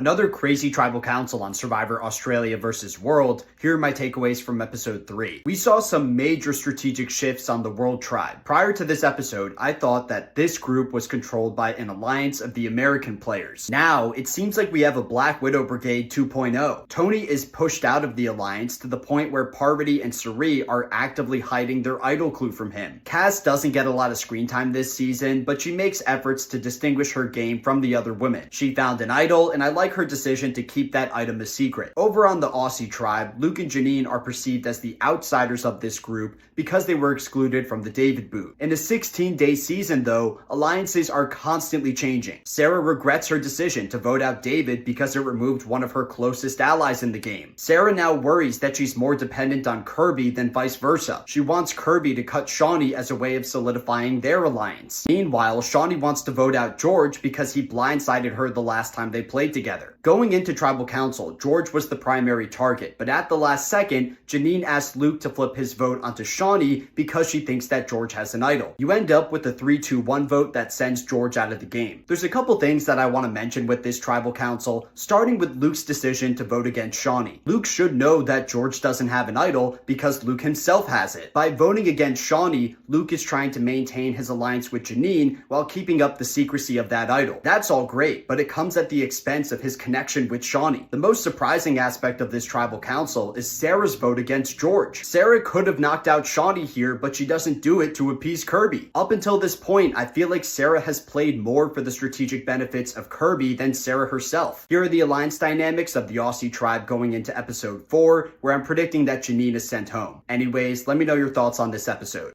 Another crazy tribal council on Survivor Australia vs. World. Here are my takeaways from episode 3. We saw some major strategic shifts on the World Tribe. Prior to this episode, I thought that this group was controlled by an alliance of the American players. Now, it seems like we have a Black Widow Brigade 2.0. Tony is pushed out of the alliance to the point where Parvati and Cirie are actively hiding their idol clue from him. Cass doesn't get a lot of screen time this season, but she makes efforts to distinguish her game from the other women. She found an idol, and I like her decision to keep that item a secret. Over on the Aussie tribe, Luke and Janine are perceived as the outsiders of this group because they were excluded from the David boot. In a 16-day season though, alliances are constantly changing. Sarah regrets her decision to vote out David because it removed one of her closest allies in the game. Sarah now worries that she's more dependent on Kirby than vice versa. She wants Kirby to cut Shawnee as a way of solidifying their alliance. Meanwhile, Shawnee wants to vote out George because he blindsided her the last time they played together. Going into Tribal Council, George was the primary target, but at the last second, Janine asked Luke to flip his vote onto Shawnee because she thinks that George has an idol. You end up with a 3-2-1 vote that sends George out of the game. There's a couple things that I want to mention with this Tribal Council, starting with Luke's decision to vote against Shawnee. Luke should know that George doesn't have an idol because Luke himself has it. By voting against Shawnee, Luke is trying to maintain his alliance with Janine while keeping up the secrecy of that idol. That's all great, but it comes at the expense of his connection with Shawnee. The most surprising aspect of this Tribal Council is Sarah's vote against George. Sarah could have knocked out Shawnee here, but she doesn't do it to appease Kirby. Up until this point, I feel like Sarah has played more for the strategic benefits of Kirby than Sarah herself. Here are the alliance dynamics of the Aussie tribe going into episode 4, where I'm predicting that Janine is sent home. Anyways, let me know your thoughts on this episode.